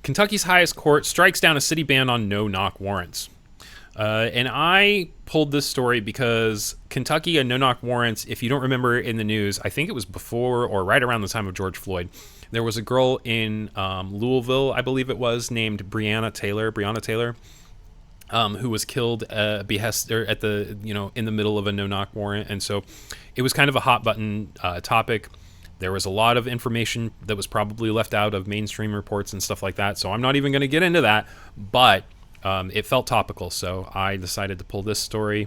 Kentucky's highest court strikes down a city ban on no-knock warrants. And I pulled this story because Kentucky and no-knock warrants, if you don't remember in the news, I think it was before or right around the time of George Floyd, there was a girl in Louisville, I believe it was, named Breonna Taylor, who was killed behest or at the in the middle of a no-knock warrant, and so it was kind of a hot button topic. There was a lot of information that was probably left out of mainstream reports and stuff like that, so I'm not even going to get into that, but it felt topical, so I decided to pull this story.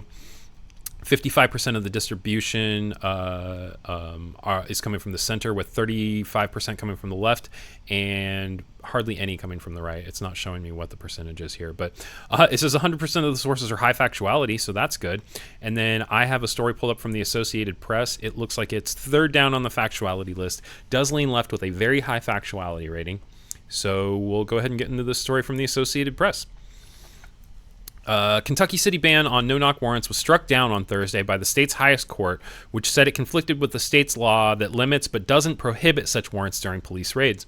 55% of the distribution is coming from the center, with 35% coming from the left and hardly any coming from the right. It's not showing me what the percentage is here, but it says 100% of the sources are high factuality, so that's good. And then I have a story pulled up from the Associated Press. It looks like it's third down on the factuality list, does lean left with a very high factuality rating. So we'll go ahead and get into this story from the Associated Press. Kentucky city ban on no-knock warrants was struck down on Thursday by the state's highest court, which said it conflicted with the state's law that limits but doesn't prohibit such warrants during police raids.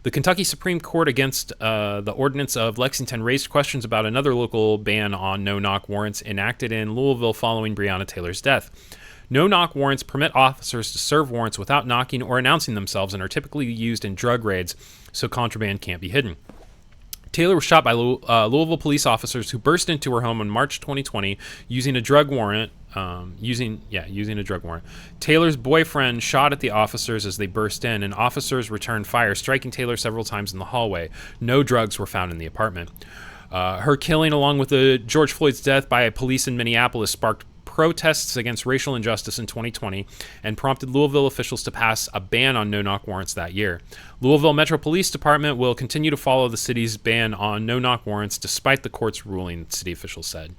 The Kentucky Supreme Court against the ordinance of Lexington raised questions about another local ban on no-knock warrants enacted in Louisville following Breonna Taylor's death. No-knock warrants permit officers to serve warrants without knocking or announcing themselves and are typically used in drug raids, so contraband can't be hidden. Taylor was shot by Louisville police officers who burst into her home in March 2020 using a drug warrant. Using a drug warrant. Taylor's boyfriend shot at the officers as they burst in, and officers returned fire, striking Taylor several times in the hallway. No drugs were found in the apartment. Her killing, along with the George Floyd's death by police in Minneapolis, sparked protests against racial injustice in 2020 and prompted Louisville officials to pass a ban on no-knock warrants that year. Louisville Metro Police Department will continue to follow the city's ban on no-knock warrants despite the court's ruling, city officials said.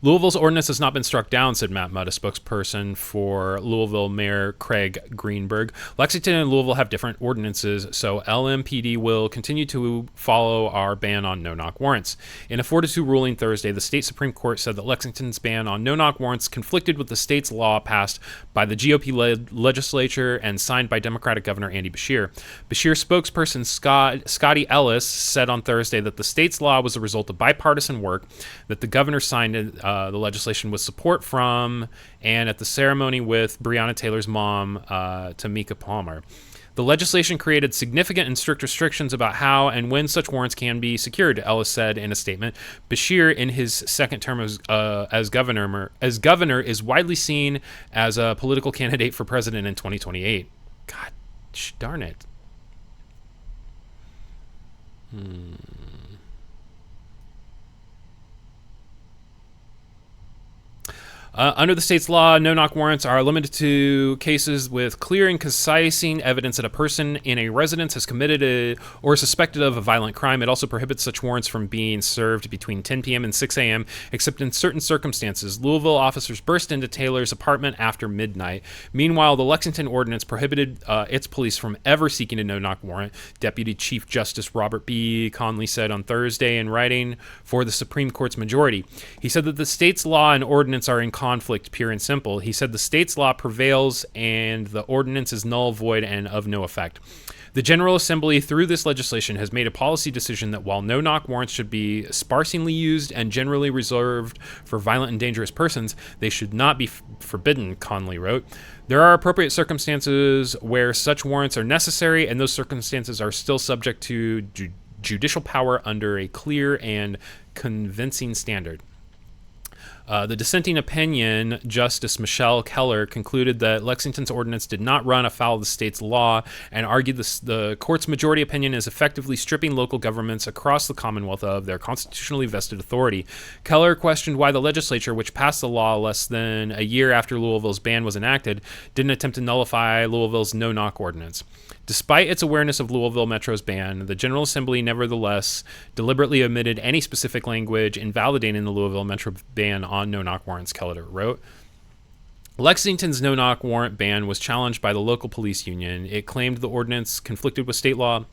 Louisville's ordinance has not been struck down, said Matt Mudd, a spokesperson for Louisville Mayor Craig Greenberg. Lexington and Louisville have different ordinances, so LMPD will continue to follow our ban on no-knock warrants. In a 4-2 ruling Thursday, the state Supreme Court said that Lexington's ban on no-knock warrants conflicted with the state's law passed by the GOP-led legislature and signed by Democratic Governor Andy Beshear. Beshear spokesperson Scotty Ellis said on Thursday that the state's law was a result of bipartisan work, that the governor signed the legislation with support from and at the ceremony with Breonna Taylor's mom, Tamika Palmer. The legislation created significant and strict restrictions about how and when such warrants can be secured, Ellis said in a statement. Beshear, in his second term as governor, is widely seen as a political candidate for president in 2028. God darn it. Under the state's law, no-knock warrants are limited to cases with clear and concise evidence that a person in a residence has committed or is suspected of a violent crime. It also prohibits such warrants from being served between 10 p.m. and 6 a.m., except in certain circumstances. Louisville officers burst into Taylor's apartment after midnight. Meanwhile, the Lexington ordinance prohibited its police from ever seeking a no-knock warrant. Deputy Chief Justice Robert B. Conley said on Thursday in writing for the Supreme Court's majority. He said that the state's law and ordinance are in conflict, pure and simple. He said the state's law prevails and the ordinance is null, void, and of no effect. The General Assembly, through this legislation, has made a policy decision that while no-knock warrants should be sparsely used and generally reserved for violent and dangerous persons, they should not be forbidden, Conley wrote. There are appropriate circumstances where such warrants are necessary, and those circumstances are still subject to judicial power under a clear and convincing standard. The dissenting opinion, Justice Michelle Keller, concluded that Lexington's ordinance did not run afoul of the state's law and argued the court's majority opinion is effectively stripping local governments across the Commonwealth of their constitutionally vested authority. Keller questioned why the legislature, which passed the law less than a year after Louisville's ban was enacted, didn't attempt to nullify Louisville's no-knock ordinance. Despite its awareness of Louisville Metro's ban, the General Assembly nevertheless deliberately omitted any specific language invalidating the Louisville Metro ban on no-knock warrants, Keller wrote. Lexington's no-knock warrant ban was challenged by the local police union. It claimed the ordinance conflicted with state law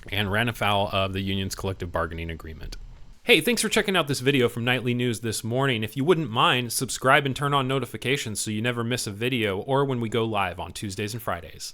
and ran afoul of the union's collective bargaining agreement. Hey, thanks for checking out this video from Nightly News this morning. If you wouldn't mind, subscribe and turn on notifications so you never miss a video or when we go live on Tuesdays and Fridays.